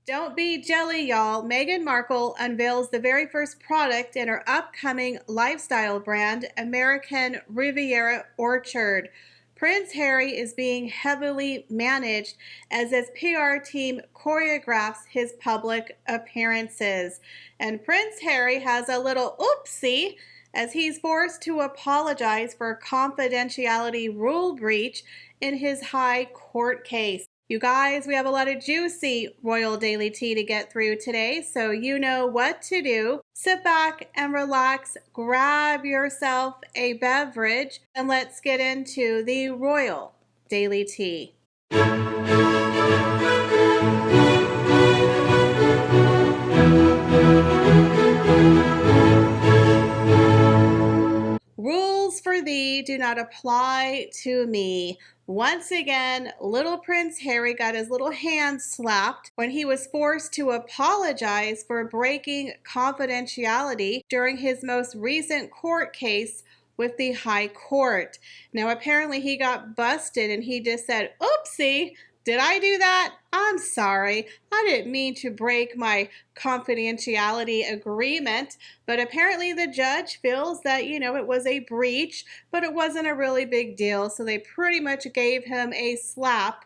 Don't be jelly, y'all. Meghan Markle unveils the very first product in her upcoming lifestyle brand, American Riviera Orchard. Prince Harry is being heavily managed as his PR team choreographs his public appearances. And Prince Harry has a little oopsie as he's forced to apologize for confidentiality rule breach in his high court case. You guys, we have a lot of juicy royal daily tea to get through today, so you know what to do. Sit back and relax, grab yourself a beverage, and let's get into the royal daily tea. Rules for thee do not apply to me. Once again, little Prince Harry got his little hand slapped when he was forced to apologize for breaking confidentiality during his most recent court case with the High Court. Now, apparently he got busted and he just said, oopsie, did I do that? I'm sorry. I didn't mean to break my confidentiality agreement. But apparently the judge feels that, it was a breach, but it wasn't a really big deal. So they pretty much gave him a slap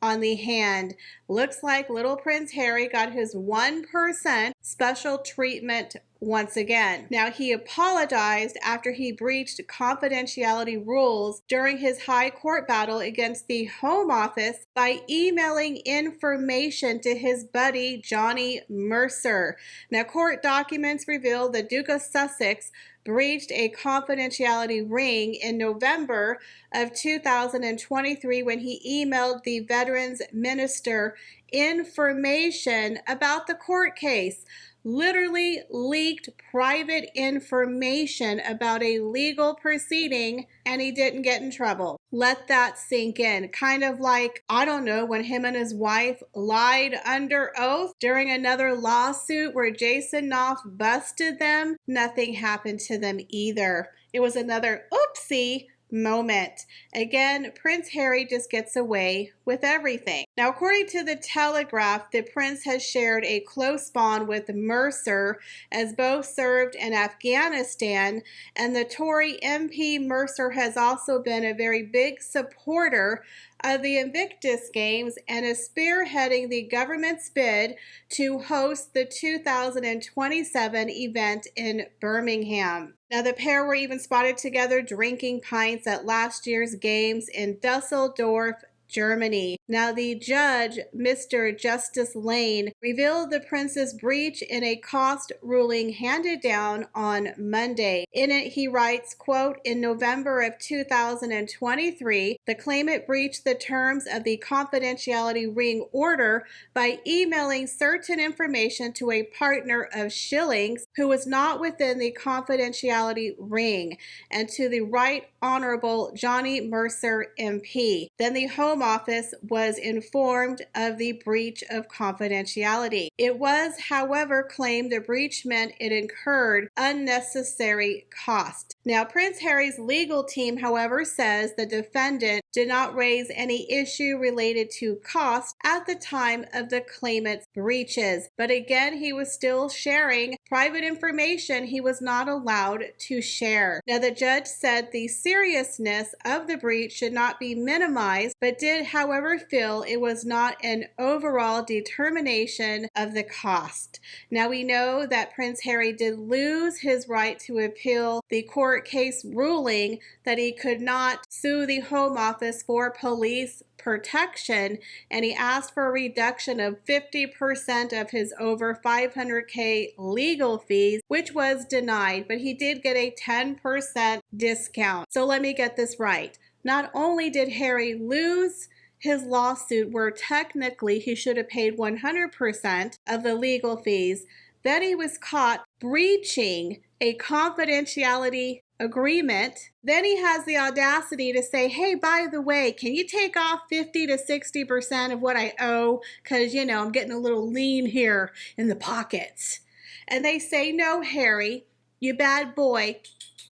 on the hand. Looks like little Prince Harry got his 1% special treatment once again. Now, he apologized after he breached confidentiality rules during his high court battle against the Home Office by emailing information to his buddy Johnny Mercer. Now, court documents reveal the Duke of Sussex breached a confidentiality ring in November of 2023 when he emailed the Veterans Minister information about the court case. Literally leaked private information about a legal proceeding, and he didn't get in trouble. Let that sink in. Kind of like, I don't know, when him and his wife lied under oath during another lawsuit where Jason Knopf busted them. Nothing happened to them either. It was another oopsie moment. Again, Prince Harry just gets away with everything. Now, according to the Telegraph, the prince has shared a close bond with Mercer as both served in Afghanistan, and the Tory MP Mercer has also been a very big supporter of the Invictus Games and is spearheading the government's bid to host the 2027 event in Birmingham. Now, the pair were even spotted together drinking pints at last year's games in Dusseldorf, Germany. Now, the judge, Mr. Justice Lane, revealed the prince's breach in a cost ruling handed down on Monday. In it, he writes, quote, in November of 2023, the claimant breached the terms of the confidentiality ring order by emailing certain information to a partner of Schilling's who was not within the confidentiality ring and to the Right Honorable Johnny Mercer MP. Then the Home Office was informed of the breach of confidentiality. It was, however, claimed the breach meant it incurred unnecessary cost. Now, Prince Harry's legal team, however, says the defendant did not raise any issue related to cost at the time of the claimant's breaches. But again, he was still sharing private information he was not allowed to share. Now, the judge said the seriousness of the breach should not be minimized, but did, however, feel it was not an overall determination of the cost. Now, we know that Prince Harry did lose his right to appeal the court case ruling that he could not sue the Home Office for police protection, and he asked for a reduction of 50% of his over $500K legal fees, which was denied, but he did get a 10% discount. So let me get this right. Not only did Harry lose his lawsuit where technically he should have paid 100% of the legal fees, then he was caught breaching a confidentiality agreement. Then he has the audacity to say, hey, by the way, can you take off 50 to 60% of what I owe? Because, I'm getting a little lean here in the pockets. And they say, no, Harry, you bad boy,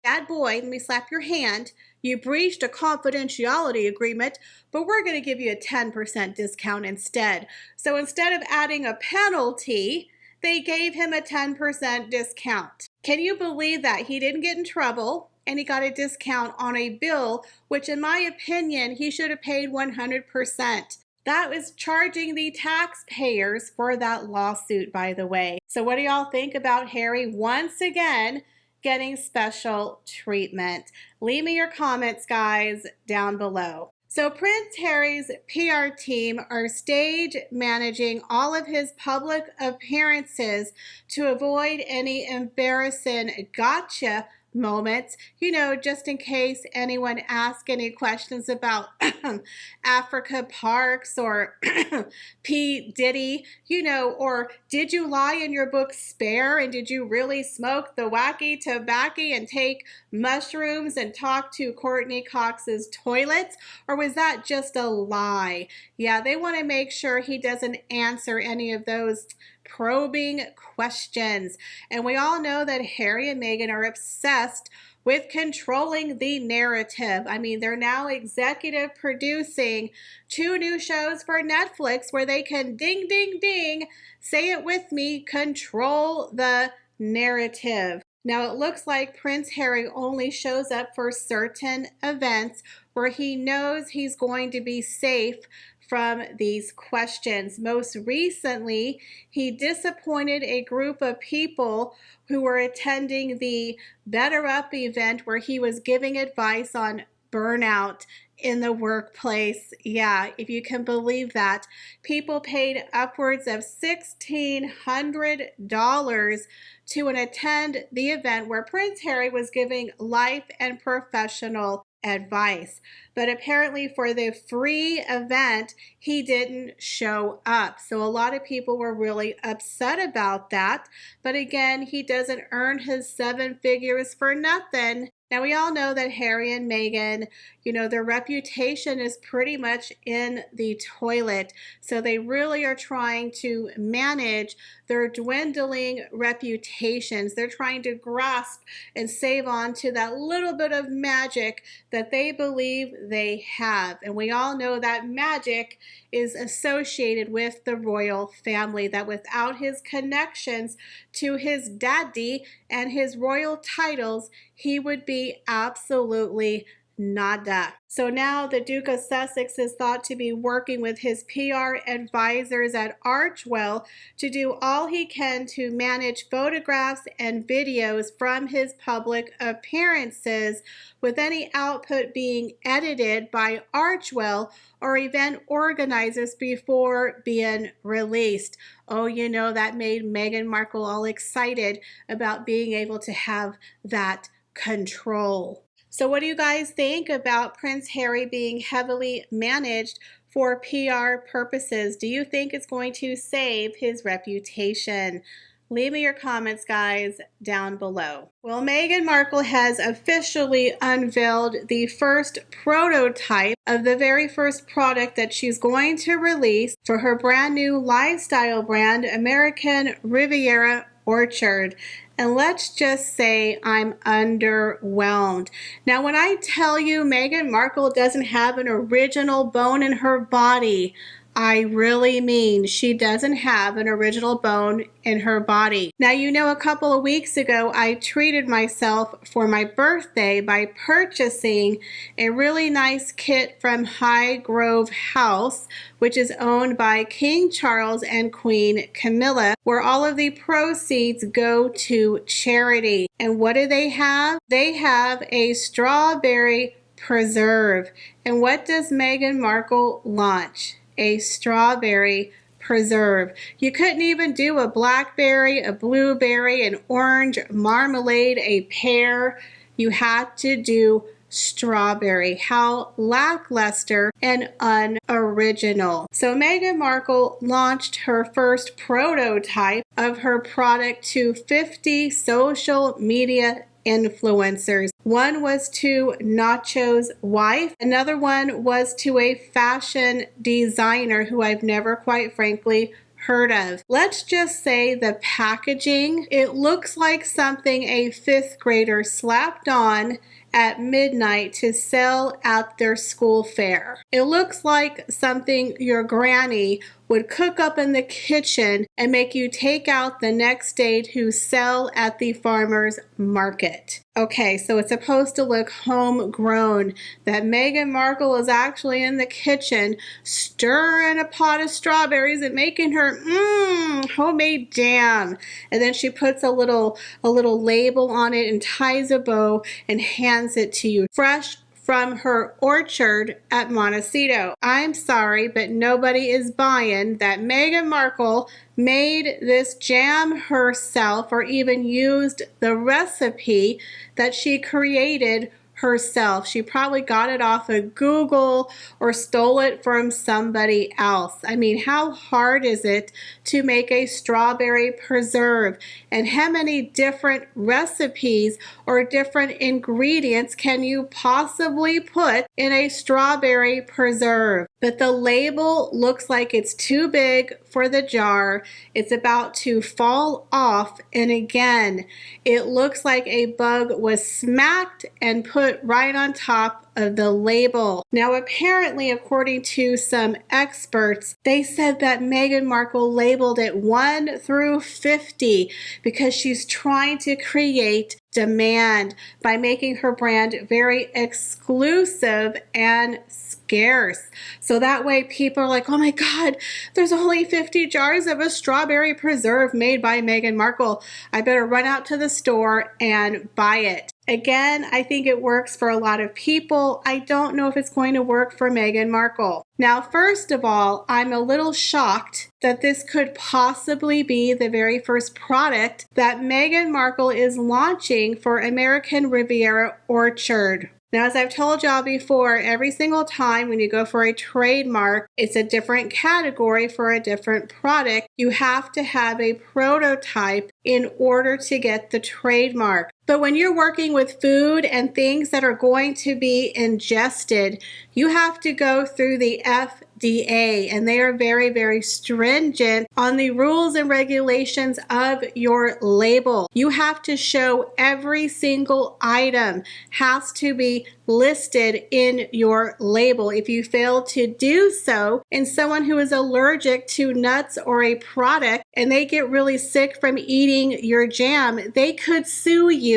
let me slap your hand. you breached a confidentiality agreement, but we're going to give you a 10% discount instead. So instead of adding a penalty, they gave him a 10% discount. Can you believe that? He didn't get in trouble and he got a discount on a bill, which in my opinion, he should have paid 100%. That was charging the taxpayers for that lawsuit, by the way. So what do y'all think about Harry once again getting special treatment? Leave me your comments, guys, down below. So Prince Harry's PR team are stage managing all of his public appearances to avoid any embarrassing gotcha moments, just in case anyone asks any questions about Africa Parks or P. Diddy, or did you lie in your book Spare, and did you really smoke the wacky tobacco and take mushrooms and talk to Courtney Cox's toilets, or was that just a lie? Yeah, they want to make sure he doesn't answer any of those probing questions. And we all know that Harry and Meghan are obsessed with controlling the narrative. I mean, they're now executive producing 2 new shows for Netflix where they can ding, ding, ding, say it with me, control the narrative. Now, it looks like Prince Harry only shows up for certain events where he knows he's going to be safe from these questions. Most recently, he disappointed a group of people who were attending the Better Up event where he was giving advice on burnout in the workplace. Yeah, if you can believe that. People paid upwards of $1,600 to attend the event where Prince Harry was giving life and professional advice. But apparently for the free event, he didn't show up. So a lot of people were really upset about that. But again, he doesn't earn his 7 figures for nothing. Now, we all know that Harry and Meghan, their reputation is pretty much in the toilet. So they really are trying to manage their dwindling reputations. They're trying to grasp and save on to that little bit of magic that they believe they have. And we all know that magic is associated with the royal family, that without his connections to his daddy and his royal titles, he would be absolutely nada. So now the Duke of Sussex is thought to be working with his PR advisors at Archewell to do all he can to manage photographs and videos from his public appearances, with any output being edited by Archewell or event organizers before being released. Oh, that made Meghan Markle all excited about being able to have that control. So what do you guys think about Prince Harry being heavily managed for PR purposes? Do you think it's going to save his reputation? Leave me your comments, guys, down below. Well, Meghan Markle has officially unveiled the first prototype of the very first product that she's going to release for her brand new lifestyle brand, American Riviera Orchard. And let's just say I'm underwhelmed. Now, when I tell you Meghan Markle doesn't have an original bone in her body, I really mean she doesn't have an original bone in her body. Now, a couple of weeks ago, I treated myself for my birthday by purchasing a really nice kit from Highgrove House, which is owned by King Charles and Queen Camilla, where all of the proceeds go to charity. And what do they have? They have a strawberry preserve. And what does Meghan Markle launch? A strawberry preserve. You couldn't even do a blackberry, a blueberry, an orange, marmalade, a pear. You had to do strawberry. How lackluster and unoriginal. So Meghan Markle launched her first prototype of her product to 50 social media influencers. One was to Nacho's wife. Another one was to a fashion designer who I've never, quite frankly, heard of. Let's just say the packaging, it looks like something a 5th grader slapped on at midnight to sell at their school fair. It looks like something your granny would cook up in the kitchen and make you take out the next day to sell at the farmer's market. Okay, so it's supposed to look homegrown, that Meghan Markle is actually in the kitchen stirring a pot of strawberries and making her homemade jam. And then she puts a little label on it and ties a bow and hands it to you, fresh from her orchard at Montecito. I'm sorry, but nobody is buying that Meghan Markle made this jam herself or even used the recipe that she created herself. She probably got it off of Google or stole it from somebody else. I mean, how hard is it to make a strawberry preserve? And how many different recipes or different ingredients can you possibly put in a strawberry preserve? But the label looks like it's too big for the jar. It's about to fall off, and again, it looks like a bug was smacked and put right on top of the label. Now, apparently, according to some experts, they said that Meghan Markle labeled it 1 through 50 because she's trying to create demand by making her brand very exclusive and scarce. So that way people are like, oh my God, there's only 50 jars of a strawberry preserve made by Meghan Markle. I better run out to the store and buy it. Again, I think it works for a lot of people. I don't know if it's going to work for Meghan Markle. Now, first of all, I'm a little shocked that this could possibly be the very first product that Meghan Markle is launching for American Riviera Orchard. Now, as I've told y'all before, every single time when you go for a trademark, it's a different category for a different product. You have to have a prototype in order to get the trademark. But when you're working with food and things that are going to be ingested, you have to go through the FDA, and they are very, very stringent on the rules and regulations of your label. You have to show every single item has to be listed in your label. If you fail to do so, and someone who is allergic to nuts or a product and they get really sick from eating your jam, they could sue you.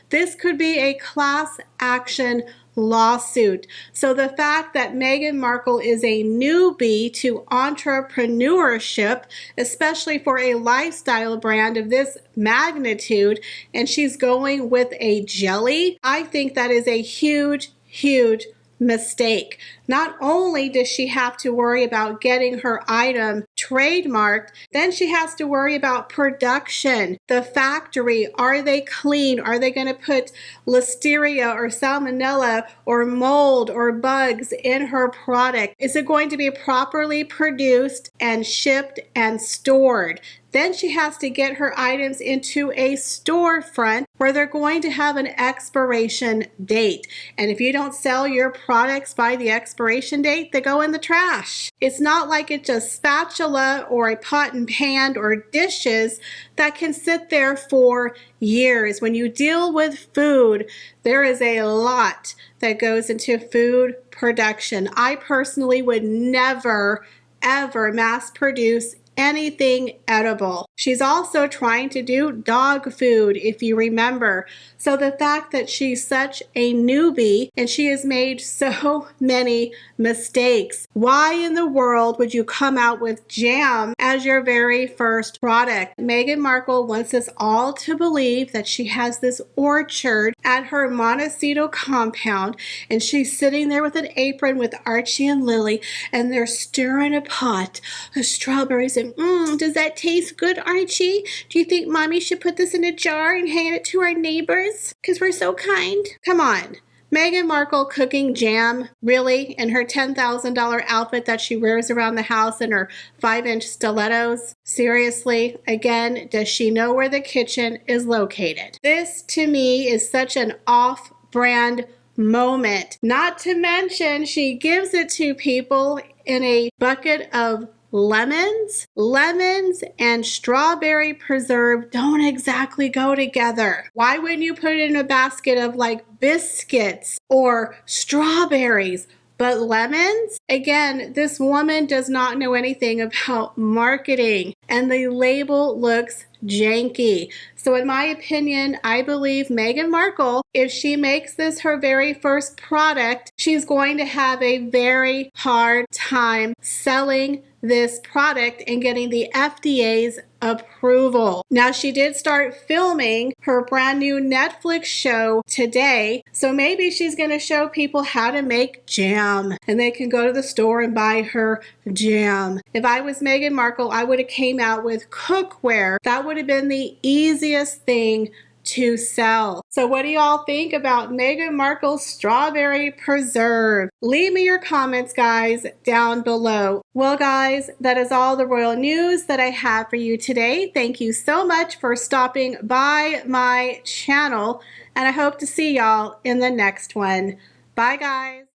This could be a class action lawsuit. So the fact that Meghan Markle is a newbie to entrepreneurship, especially for a lifestyle brand of this magnitude, and she's going with a jelly, I think that is a huge, huge mistake. Not only does she have to worry about getting her item trademarked, then she has to worry about production. The factory, are they clean? Are they going to put listeria or salmonella or mold or bugs in her product? Is it going to be properly produced and shipped and stored? Then she has to get her items into a storefront where they're going to have an expiration date. And if you don't sell your products by the expiration date, they go in the trash. It's not like it's a spatula or a pot and pan or dishes that can sit there for years. When you deal with food, there is a lot that goes into food production. I personally would never, ever mass produce anything edible. She's also trying to do dog food, if you remember. So the fact that she's such a newbie and she has made so many mistakes, why in the world would you come out with jam as your very first product? Meghan Markle wants us all to believe that she has this orchard at her Montecito compound, and she's sitting there with an apron with Archie and Lily, and they're stirring a pot of strawberries. And does that taste good, Archie? Do you think Mommy should put this in a jar and hand it to our neighbors? Because we're so kind. Come on. Meghan Markle cooking jam, really? In her $10,000 outfit that she wears around the house in her 5-inch stilettos? Seriously? Again, does she know where the kitchen is located? This, to me, is such an off-brand moment. Not to mention, she gives it to people in a bucket of lemons. Lemons and strawberry preserve don't exactly go together. Why wouldn't you put it in a basket of like biscuits or strawberries? But lemons? Again, this woman does not know anything about marketing, and the label looks janky. So in my opinion, I believe Meghan Markle, if she makes this her very first product, she's going to have a very hard time selling this product and getting the FDA's approval. Now, she did start filming her brand new Netflix show today, so maybe she's going to show people how to make jam, and they can go to the store and buy her jam. If I was Meghan Markle, I would have came out with cookware. That would have been the easiest thing to sell. So what do y'all think about Meghan Markle's strawberry preserve? Leave me your comments, guys, down below. Well, guys, that is all the royal news that I have for you today. Thank you so much for stopping by my channel, and I hope to see y'all in the next one. Bye, guys.